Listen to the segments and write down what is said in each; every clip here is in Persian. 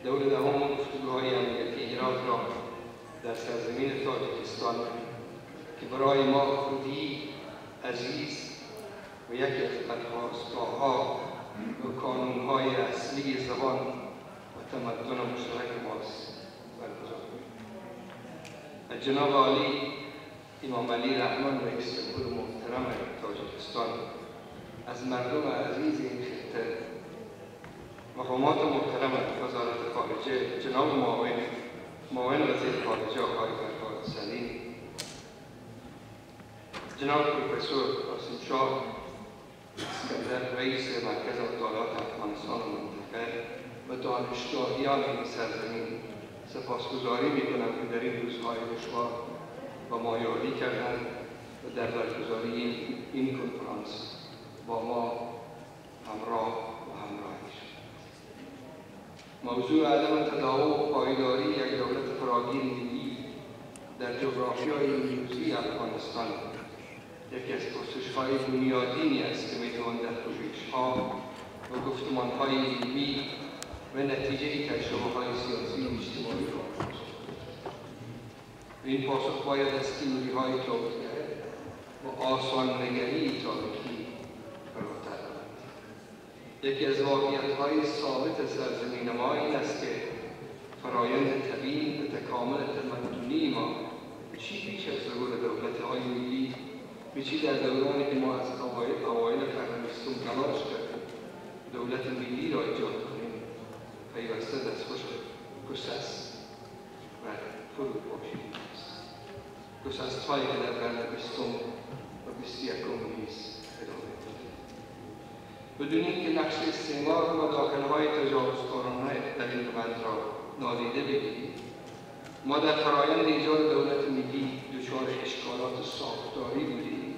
دور دوام گفتگوهای امنیتی هرات را در سرزمین تاجیکستان که برای ما خودی عزیز و یکی از خواستگاه‌ها و کانون‌های اصلی زبان و تمدن مشترک ماست برگزار کنیم. از جناب عالی امام علی رحمان رئیس جمهور محترم تاجیکستان، از مردم عزیز این خطه، مقامات محترم وزارت خارجه، جناب معاون وزیر خارجه آقای فرهاد سلیم، جناب پروفسور قاسم شاه اسکندر رئیس مرکز مطالعات افغانستان و منطقه و دانشگاهیان این سرزمین، سپاسگزاری می‌کنم که در این روزهای دشوار با ما یاری کردند و در برگزاری این کنفرانس با ما همراه و همراهی شد. موضوع عدم تداوم و پایداری یک دولت فراگیر ملی در جغرافیای امروزی افغانستان یکی از پرسش‌های بنیادینی است که می‌توان در پژوهش‌ها و گفتمان‌های علمی و نتیجه تجربه‌های سیاسی و اجتماعی را این پاسخ باید از تئوری‌های توطئه و آسان‌نگری تاریخی فراتر رود. یکی از واقعیت‌های ثابت سرزمین ما این است که فرایند طبیعی و تکامل تمدنی ما چی پیش از ظهور دولت‌های ملی به چی در دورانی که ما از اوایل قرن بیستم تلاش کردیم دولت ملی را ایجاد کنیم پیوسته دستخوش گسست و فروپاشی است. گسست‌هایی که در قرن بیستم و 21م نیز ادامه داده. بدون اینکه نقش استعمار و مداخله‌های تجاوزکارانه در این روند را نادیده بگیریم، ما در فرایند ایجاد دولت ملی دچار اشکالات ساختاری بودیم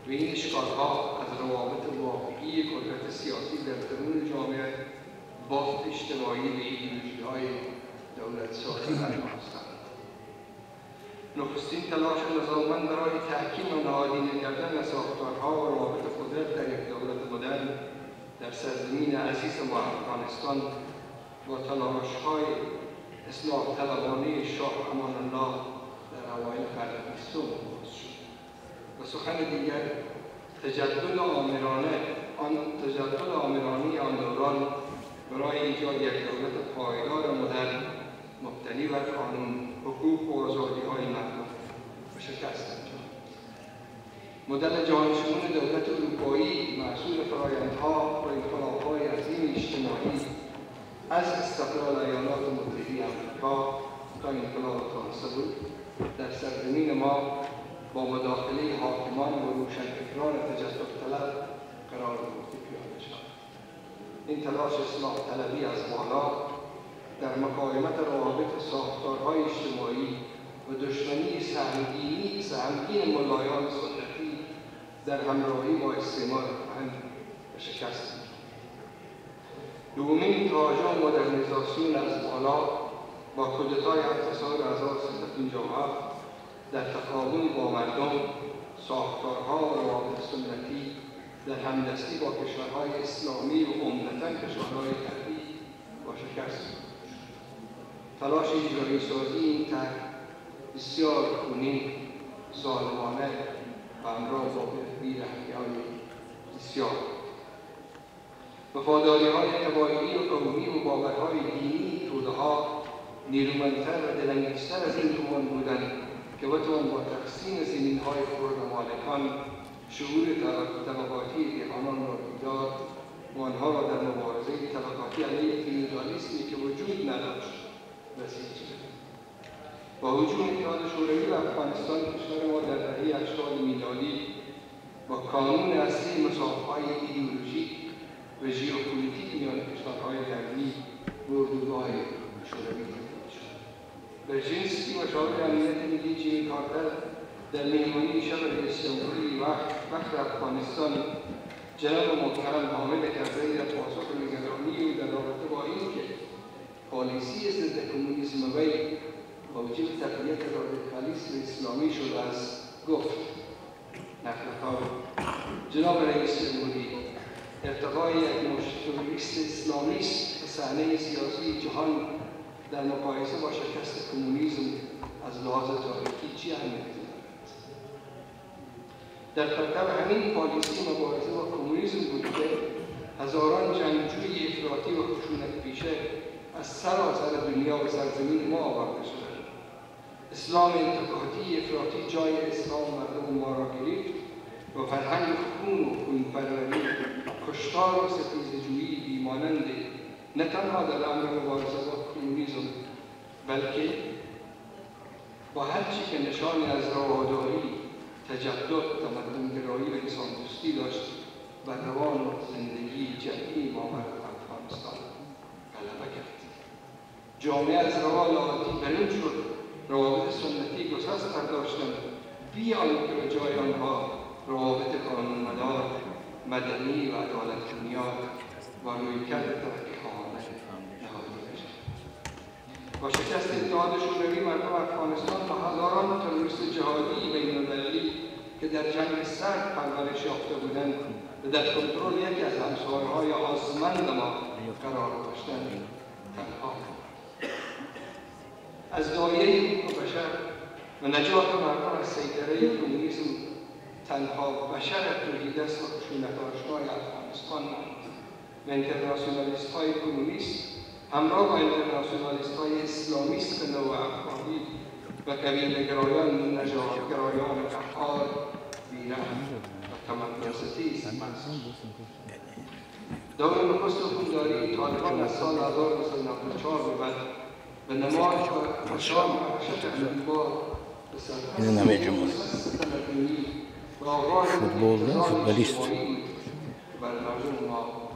و این اشکال‌ها از روابط واقعی قدرت سیاسی در درون جامعه، بافت اجتماعی و ایدئولوژی‌های دولت‌سازی برخاستند. نخستین تلاش نظاممند برای تحکیم و نهادینه کردن ساختارها و روابط قدرت در یک دولت مدرن در سرزمین عزیز ما افغانستان با تلاش‌های اصلاح طلبانه شاه امان الله در اوایل قرن بیستم آغاز شد و سخن دیگر تجدد آمرانه آن دوران برای ایجاد یک دولت پایدار مدرن مبتنی بر قانون، حقوق و آزادی‌های مردم و شکست انجام. مدل جهانشمول دولت اروپایی محصول فرآیندها و انقلاب‌های عظیم اجتماعی از استقلال ایالات متحده آمریکا تا انقلاب فرانسه بود، در سرزمین ما با مداخله حاکمان و روشنفکران تجدد طلب قرار گرفته پیاده شد. این تلاش اصلاح طلبی از بالا در مقاومت روابط ساختارهای اجتماعی و دشمنی سهمگین ملایان سنتی در همراهی با استعمار کهن و شکست داد. دومین تراژم مدرنیزاسیون از بالا با کودتای اقتصاد 1357 در تقابل با مردم، ساختارها و روابط سنتی در همدستی با کشورهای اسلامی و عمدتاً کشورهای غربی با شکست داد. تلاش اجرایی سازی این طرح بسیار خونین، ظالمانه و همراه با بی‌رحمی‌های بسیار، وفاداری‌های قبایلی و قومی و باورهای دینی توده‌ها نیرومندتر و دلانگیزتر از این گمان بودند که بتوان با تقسیم زمین‌های خرد مالکان شعور طبقاتی جهانیان را بیدار و آنها را در مبارزه طبقاتی علیه فیودالیسمی که وجود نداشت بسیج کرد. با هجوم اتحاد شوروی و افغانستان، کشور ما در دهه 80 میلادی با کانون اصلی مسافه‌های ایدئولوژیک و ژئوپلیتیک میان کشورهای غربی به اردوگاه شوروی تبدیل شد. برژینسکی مشاور امنیت ملی جیمی کارتر در مهمانی شب رئیس جمهوری وقت افغانستان جناب محترم حامد کرزی در پاسخ نگرانی او در رابطه با اینکه پالیسی ضد کمونیسم وی موجب تقویت رادیکالیسم اسلامی شده است گفت: نقل جناب رئیس جمهوری، ارتقای یک مشت تروریست اسلامیست صحنه سیاسی جهان در مقایسه با شکست کمونیسم از لحاظ تاریخی چی اهمیتی دارد؟ در پرتو همین پالیسی مبارزه با کمونیسم بود که هزاران جنگجوی افراطی و خشونت پیشه از سراسر دنیا و سرزمین ما آورده شدند. اسلام انتقادی افراطی جای اسلام مردم ما را گرفت و فرهنگ خون و خونپروری، کشتار و ستیزه‌جویی بیمانند نه تنها در امر مبارزه با کمونیسم بلکه با هر چی که نشانی از رواداری، تجدد، تمدن‌گرایی و انسان‌دوستی داشت بر روان و زندگی جمعی ما مردم افغانستان غلبه کرد. جامعه از روال عادی برون شد، روابط سنتی گسست برداشتند بی آنکه به جای آنها روابط قانونمدار، مدنی و عدالت بنیاد و رویکرد ترقی‌خواهانه نهادینه بشد. با شکست اتحاد شوروی مردم افغانستان و هزاران تروریست جهادی بین‌المللی که در جنگ سرد پرورش یافته بودند و در کنترل یکی از همسایه‌های آزمند ما قرار داشتند تنها از دایره حقوق بشر و نجات مردم از سیطره کمونیسم تنها بشر توحیدست و خشونت‌آشنای افغانستان ماند و انترناسیونالیست‌های کمونیست همراه با انترناسیونالیست‌های اسلامیست نوع افغانی و قبیله‌گرایان نژادگرایان فعال بی‌رحم و تمدن‌ستیز دور نخست حکومتداری طالبان از سال 1994 به بعد به نماد و مشام حرکت امیدوار به سرکست تمدنی و آغاز فوتبالیست بر مردم ما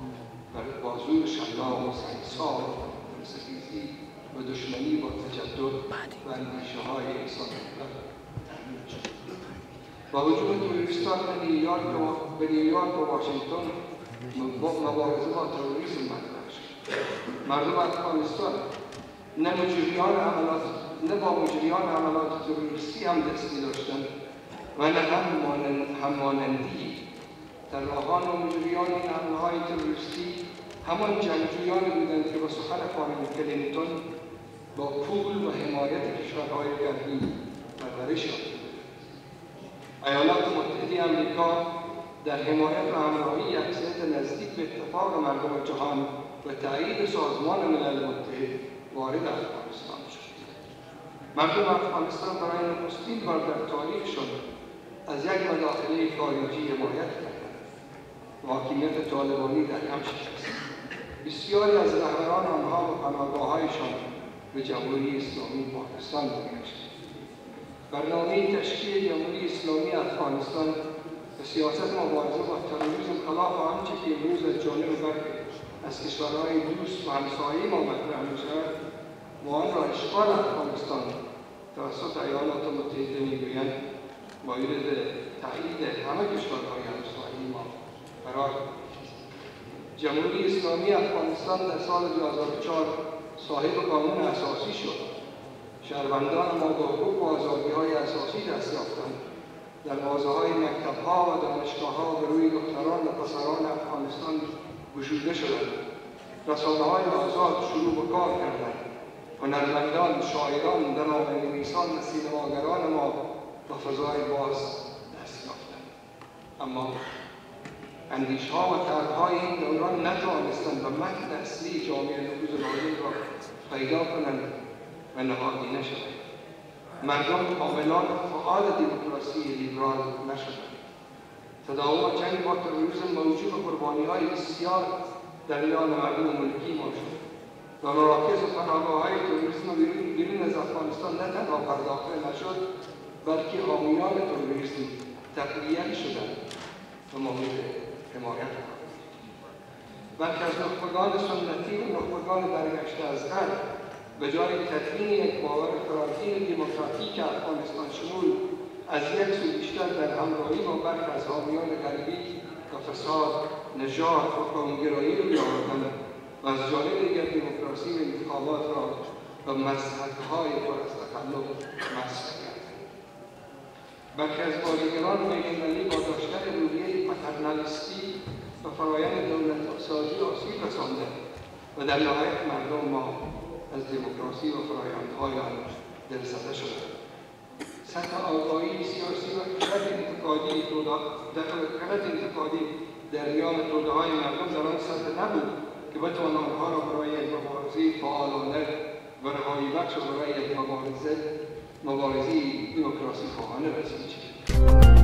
بر بازوی شلاق و سنگسار و ستیزی و دشمنی با تجدد و اندیشه‌های انسان تأمین شد. با وجود تروریستان به نیویورک و واشنگتن مبارزه با تروریسم مطرح شد. مردم افغانستان نه با مجریان عملات تروریستی هم دستی داشتند و نه همانندی طراحان و مجریان این حمله‌های تروریستی همان جنگجویانی بودند که با سخن خانم کلینتون با پول و حمایت کشورهای غربی پرورش یافته بودند. ایالات متحده آمریکا در حمایت و همراهی یکسره نزدیک به اتفاق مردم جهان و تایید سازمان ملل متحد وارد افغانستان شد. مردم افغانستان برای نخستین بار در تاریخشان از یک مداخله خارجی حمایت کردند. حاکمیت طالبانی در هم شکست. بسیاری از رهبران آنها و پناهگاه‌هایشان به جمهوری اسلامی پاکستان برگشتند. برنامه تشکیل جمهوری اسلامی افغانستان و سیاست مبارزه با تروریسم خلاف آنچه که امروز از جانب برخی از کشورهای دوست و همسایه ما مطرح می‌شود و آن را اشغال افغانستان توسط ایالات متحده می‌گویند مورد تایید همه کشورهای همسایه ما قرار دارد. جمهوری اسلامی افغانستان در سال 2004 صاحب قانون اساسی شد. شهروندان ما با حقوق و آزادی‌های اساسی دست یافتند. دروازه‌های مکتب‌ها و دانشگاه‌ها به روی دختران و پسران افغانستان گشوده شدند. رسانه‌های آزاد شروع به کار کردند. هنرمندان، شاعران، درامه‌نویسان و سینماگران ما به فضای باز دست یافتند. اما اندیشه‌ها و طرح‌های این دوران نتوانستند به متن اصلی جامعه نفوذ لازم را پیدا کنند و نهادینه شدند. مردم کاملان فعال دموکراسی لیبرال نشدند. تداوم جنگ با تروریسم موجب قربانی‌های بسیار در میان مردم ملکی ما شد و مراکز و پناهگاه‌های تروریسم بیرون از افغانستان نه تنها پرداخته نشد بلکه حامیان تروریسم تقویت شدند و مورد حمایت قرار گرفتند. بلکه از نخبگان سنتی و نخبگان برگشته از غرب به جای تدوین یک باور فراگیر دموکراتیک افغانستان شمول از یک سو بیشتر در همراهی با برخی از حامیان غربی و فساد، نژاد و قوم‌گرایی روی آوردند و از جانب دیگر دموکراسی و انتخابات را به مذهب‌های پر از تخلف مسخ کردند. برخی از بازیگران بین‌المللی با داشتن روحیه پاترنالیستی و فرایند دولت‌سازی آسیب رساندند و در نهایت مردم ما از دموکراسی و فرآیندهای آن دلزده شدند. سطح آگاهی سیاسی و خرد انتقادی در میان توده‌های مردم در آن سطح نبود که بتوان آنها را برای یک مبارزه فعالانه و رهایی بخش و برای یک مبارزه دموکراسی خواهانه بسیج.